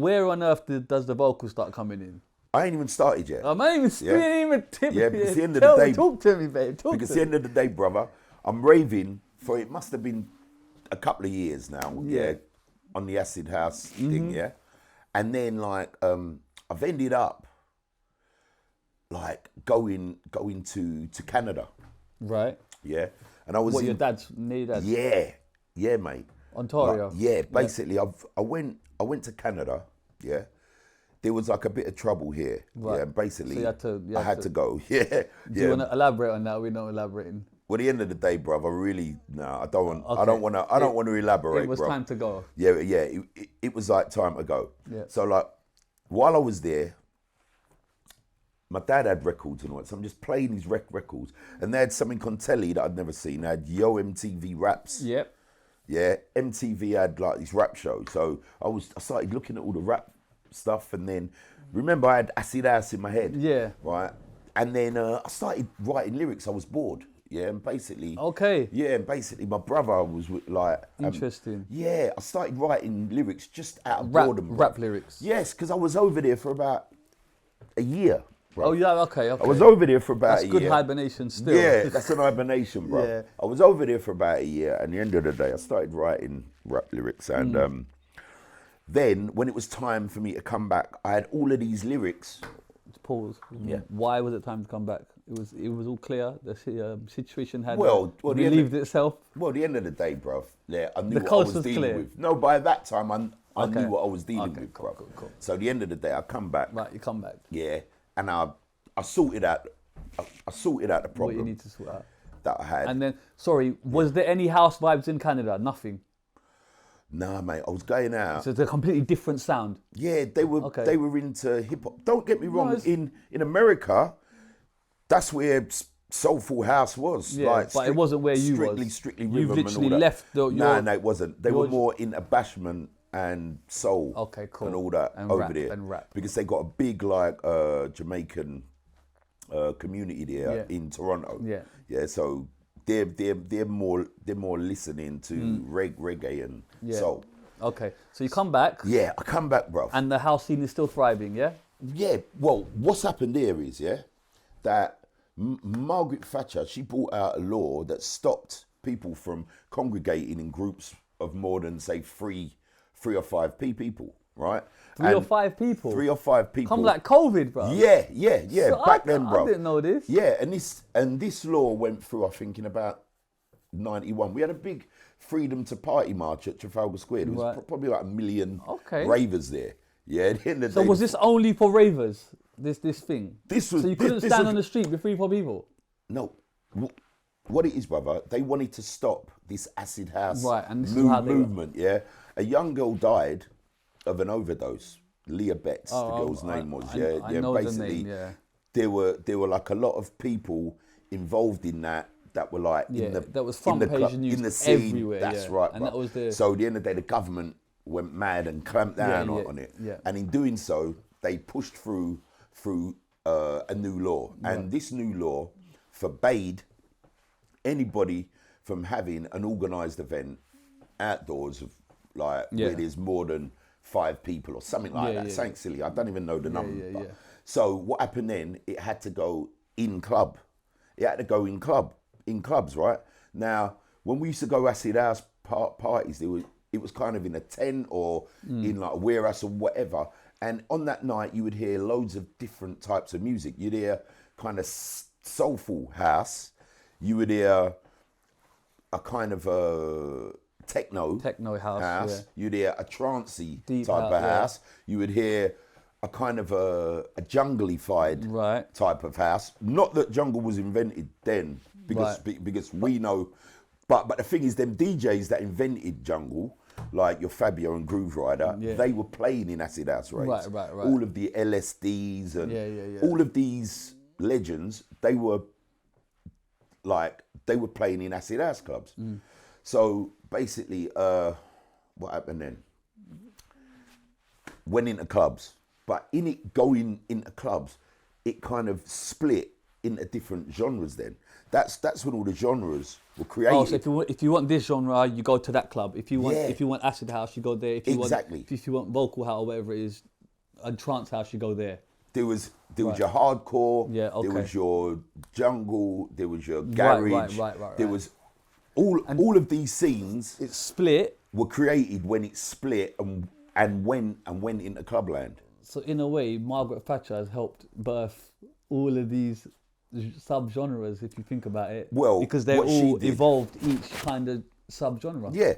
where on earth does the vocals start coming in? I ain't even started yet. I'm not even even tip. Yeah, because at the end of the day, talk to me, babe. Because at the end of the day, brother, I'm raving for it. Must have been a couple of years now. Yeah, on the acid house thing. Yeah, and then like I've ended up like going to Canada. Right. Yeah, and I was What, your dad's near your dad? Yeah, mate. Ontario. Like, yeah, basically, I went to Canada. Yeah, there was like a bit of trouble here. Right. Yeah, basically, So I had to go. Yeah, Do you want to elaborate on that? We're not elaborating. Well, at the end of the day, bruv, I don't want to elaborate. It was time to go. Yeah. It was like time to go. Yeah. So like, while I was there, my dad had records and all that, so I'm just playing these records, and they had something on telly that I'd never seen. They had Yo MTV Raps. Yep. Yeah, MTV had like these rap shows, so I started looking at all the rap stuff, and then remember I had Acid House in my head. Yeah. Right, and then I started writing lyrics. I was bored. Yeah, and basically. Okay. Yeah, and basically my brother was like. Interesting. Yeah, I started writing lyrics just out of Rap, boredom. rap lyrics. Yes, because I was over there for about a year. Bro. Oh yeah, okay. I was over there for about a year. That's good hibernation still. Yeah, that's an hibernation, bro. Yeah. I was over there for about a year, and at the end of the day, I started writing rap lyrics, and then when it was time for me to come back, I had all of these lyrics. Pause. Yeah. Why was it time to come back? It was all clear. The situation had relieved itself. Well, at the end of the day, bro, yeah, I knew The what I coast was was dealing clear. with. No, by that time, I Okay. knew what I was dealing Okay, with, cool, bro. cool. So at the end of the day, I come back. Right, you come back. Yeah, and I sorted out. I sorted out the problem What you need to sort out. that I had. And then, sorry, was there any house vibes in Canada? Nothing. Nah, mate, I was going out. So it's a completely different sound. Yeah, they were Okay. they were into hip hop. Don't get me wrong. it's- In America, that's where soulful house was. Yeah, like, but it wasn't where you strictly, was. Strictly You've rhythm literally and all that. left No, it wasn't. They were more into bashment and soul. Okay, cool. And all that And over rap, there. and rap. Because they got a big like Jamaican community there Yeah. in Toronto. Yeah. Yeah. So they're more listening to reggae and soul. Okay, so you come back, Yeah, I come back, bro. and the house scene is still thriving, yeah? Yeah, well, what's happened there is, that Margaret Thatcher, she brought out a law that stopped people from congregating in groups of more than, say, three or five people, right? Three or five people? 3 or 5 people. Come like COVID, bro. Yeah, So back then, bro. I didn't know this. Yeah, and this law went through, I think, in about 91. We had a big Freedom to Party march at Trafalgar Square. There was Right. probably like 1 million Okay. ravers there. Yeah, at the end of the So day, was this only for ravers, this thing? This was- So you couldn't this stand was- on the street with 3 or 4 people? No. What it is, brother, they wanted to stop this acid house Right, and this is how they were- movement, yeah? A young girl died of an overdose. Leah Betts, the girl's name was, yeah? I know the name, yeah. There were like a lot of people involved in that were like in the that was front in the page clu- news in the scene. everywhere, That's yeah. right, And bro. that was the- So at the end of the day, the government went mad and clamped down on it. Yeah. And in doing so, they pushed through a new law. And this new law forbade anybody from having an organised event outdoors of like where there's more than 5 people or something like that. Something silly. I don't even know the number. yeah, but- yeah. So what happened then? It had to go in club. It had to go in clubs, right? Now, when we used to go acid house parties, it was kind of in a tent or in like a warehouse or whatever. And on that night, you would hear loads of different types of music. You'd hear kind of soulful house. You would hear a kind of a techno house. Yeah. You'd hear a trancey Deep type house, of yeah. house. You would hear a kind of a junglified Right. type of house. Not that jungle was invented then, because we know. But the thing is, them DJs that invented jungle, like your Fabio and Groove Rider, they were playing in acid house raves. Right. All of the LSDs and Yeah. all of these legends, they were playing in acid house clubs. So basically, what happened then? Went into clubs, but in it going into clubs, it kind of split into different genres. Then that's when all the genres were created. Oh, so if you want this genre, you go to that club. If you want acid house, you go there. If you if you want vocal house or whatever it is, and trance house, you go there. There was your hardcore. Yeah, okay. There was your jungle. There was your garage. Right. There was all of these scenes. It's split. Were created when it split and went into clubland. So in a way, Margaret Thatcher has helped birth all of these sub-genres, if you think about it. Well, because they all evolved each kind of sub-genre. Yeah.